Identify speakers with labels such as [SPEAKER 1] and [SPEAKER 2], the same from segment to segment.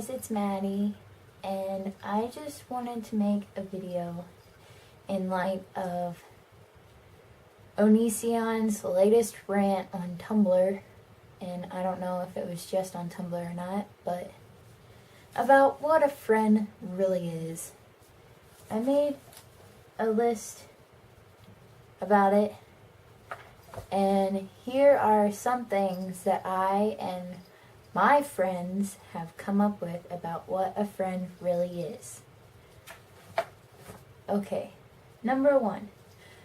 [SPEAKER 1] guys, it's Maddie, and I just wanted to make a video in light of Onision's latest rant on Tumblr, and I don't know if it was just on Tumblr or not, but about what a friend really is. I made a list about it, and here are some things that I and my friends have come up with about what a friend really is. Okay, number 1.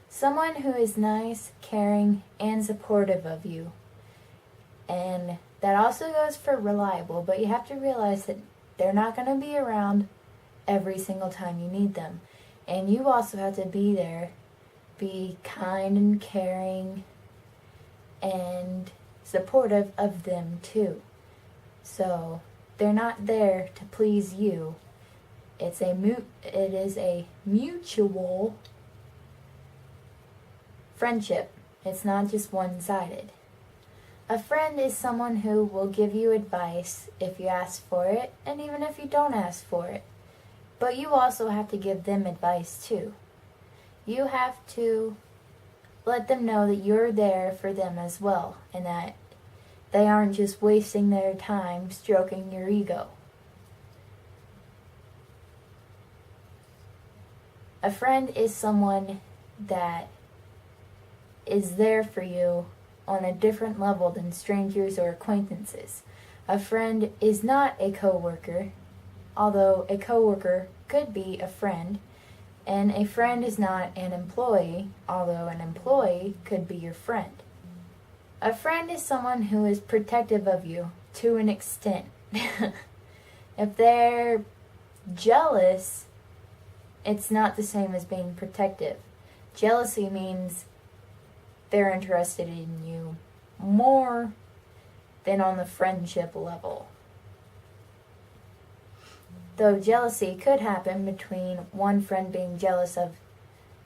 [SPEAKER 1] Someone who is nice, caring, and supportive of you. And that also goes for reliable, but you have to realize that they're not going to be around every single time you need them. And you also have to be there, be kind and caring and supportive of them too. So they're not there to please you. It is a mutual friendship. It's not just one-sided. A friend is someone who will give you advice if you ask for it, and even if you don't ask for it. But you also have to give them advice too. You have to let them know that you're there for them as well, and that they aren't just wasting their time stroking your ego. A friend is someone that is there for you on a different level than strangers or acquaintances. A friend is not a coworker, although a coworker could be a friend, and a friend is not an employee, although an employee could be your friend. A friend is someone who is protective of you to an extent. If they're jealous, it's not the same as being protective. Jealousy means they're interested in you more than on the friendship level. Though jealousy could happen between one friend being jealous of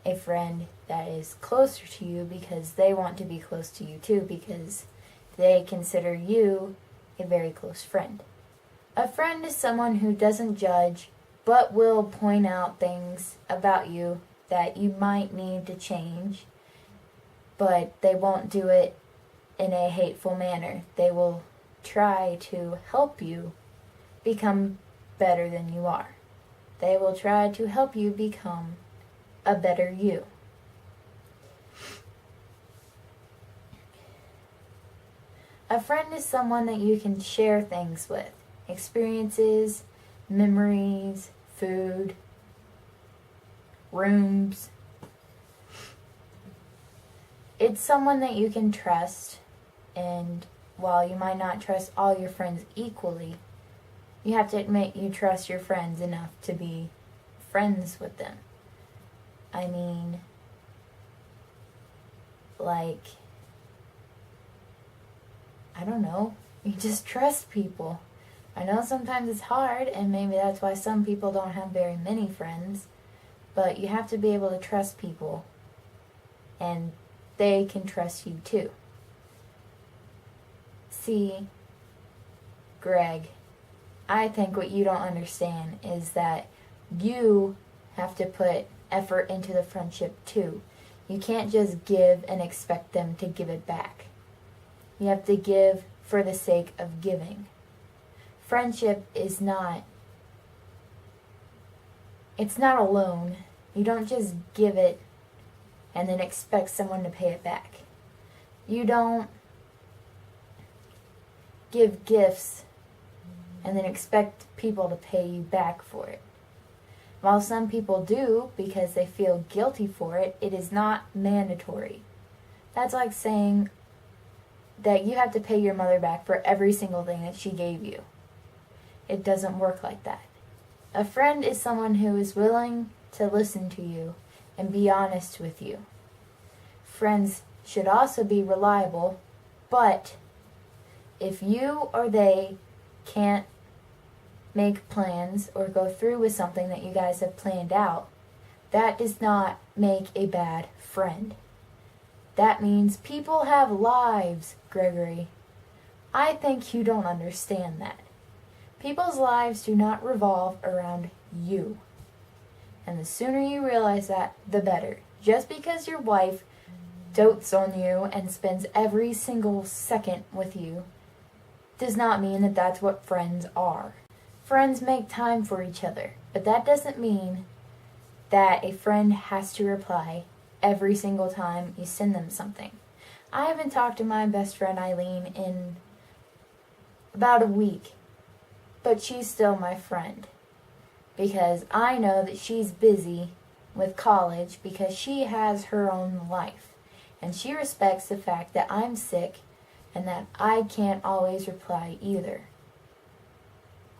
[SPEAKER 1] a friend that is closer to you because they want to be close to you too, because they consider you a very close friend. A friend is someone who doesn't judge, but will point out things about you that you might need to change, but they won't do it in a hateful manner. They will try to help you become better than you are. They will try to help you become a better you. A friend is someone that you can share things with. Experiences, memories, food, rooms. It's someone that you can trust, and while you might not trust all your friends equally, you have to admit you trust your friends enough to be friends with them. I mean, like, I don't know, you just trust people. I know sometimes it's hard, and maybe that's why some people don't have very many friends, but you have to be able to trust people, and they can trust you too. See, Greg, I think what you don't understand is that you have to put effort into the friendship too. You can't just give and expect them to give it back. You have to give for the sake of giving. Friendship is not, it's not a loan. You don't just give it and then expect someone to pay it back. You don't give gifts and then expect people to pay you back for it. While some people do because they feel guilty for it, it is not mandatory. That's like saying that you have to pay your mother back for every single thing that she gave you. It doesn't work like that. A friend is someone who is willing to listen to you and be honest with you. Friends should also be reliable, but if you or they can't make plans or go through with something that you guys have planned out, that does not make a bad friend. That means people have lives, Gregory. I think you don't understand that. People's lives do not revolve around you. And the sooner you realize that, the better. Just because your wife dotes on you and spends every single second with you does not mean that that's what friends are. Friends make time for each other, but that doesn't mean that a friend has to reply every single time you send them something. I haven't talked to my best friend Eileen in about a week, but she's still my friend because I know that she's busy with college because she has her own life, and she respects the fact that I'm sick and that I can't always reply either.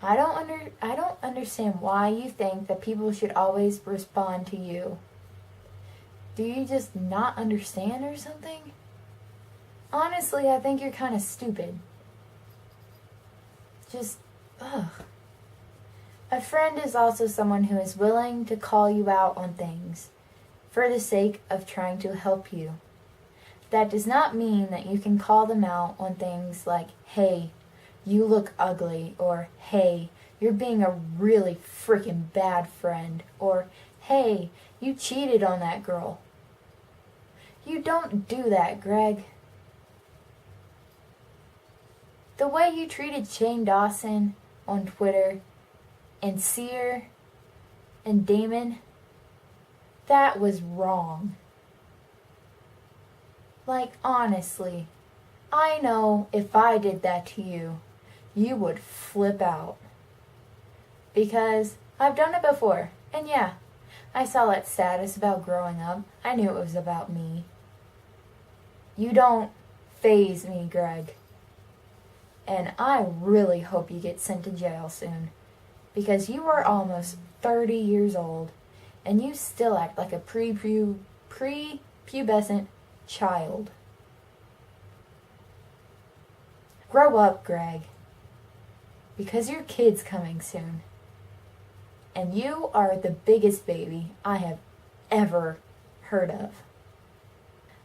[SPEAKER 1] I don't understand why you think that people should always respond to you. Do you just not understand or something? Honestly, I think you're kind of stupid. Just, ugh. A friend is also someone who is willing to call you out on things for the sake of trying to help you. That does not mean that you can call them out on things like, hey, you look ugly, or hey, you're being a really freaking bad friend, or hey, you cheated on that girl. You don't do that, Greg. The way you treated Shane Dawson on Twitter, and Sear, and Damon, that was wrong. Like, honestly, I know if I did that to you, you would flip out. Because I've done it before, and yeah, I saw that status about growing up. I knew it was about me. You don't faze me, Greg. And I really hope you get sent to jail soon. Because you are almost 30 years old, and you still act like a prepubescent child. Grow up, Greg. Because your kid's coming soon. And you are the biggest baby I have ever heard of.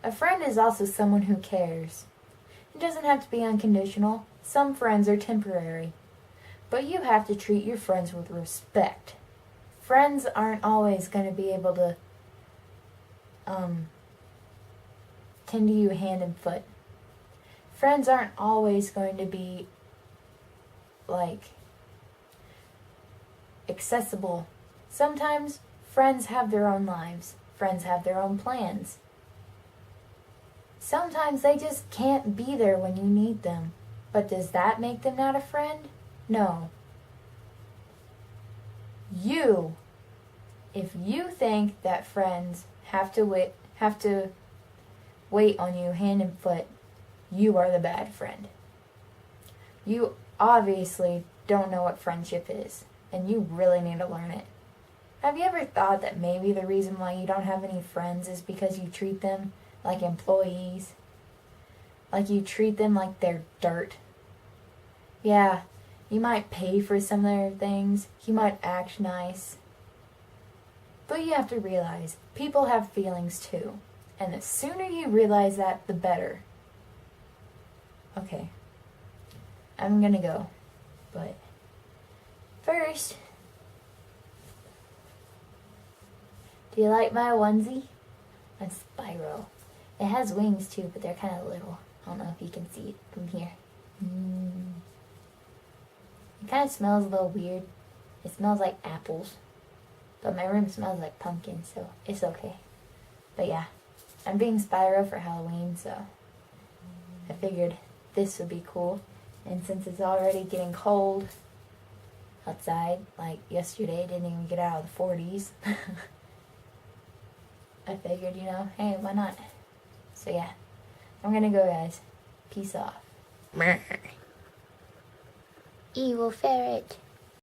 [SPEAKER 1] A friend is also someone who cares. It doesn't have to be unconditional. Some friends are temporary. But you have to treat your friends with respect. Friends aren't always going to be able to tend to you hand and foot. Friends aren't always going to be like accessible. Sometimes friends have their own lives. Friends have their own plans. Sometimes they just can't be there when you need them. But does that make them not a friend? No. If you think that friends have to wait on you hand and foot, you are the bad friend. You obviously don't know what friendship is, and you really need to learn it. Have you ever thought that maybe the reason why you don't have any friends is because you treat them like employees? Like you treat them like they're dirt? Yeah, you might pay for some of their things, you might act nice, but you have to realize people have feelings too, and the sooner you realize that, the better. Okay, I'm gonna go, but first, do you like my onesie? A Spyro. It has wings too, but they're kind of little. I don't know if you can see it from here. It kind of smells a little weird. It smells like apples. But my room smells like pumpkin, so it's okay. But yeah, I'm being Spyro for Halloween, so I figured this would be cool. And since it's already getting cold outside, like yesterday, it didn't even get out of the 40s. I figured, hey, why not? So yeah, I'm gonna go, guys. Peace off.
[SPEAKER 2] Evil ferret.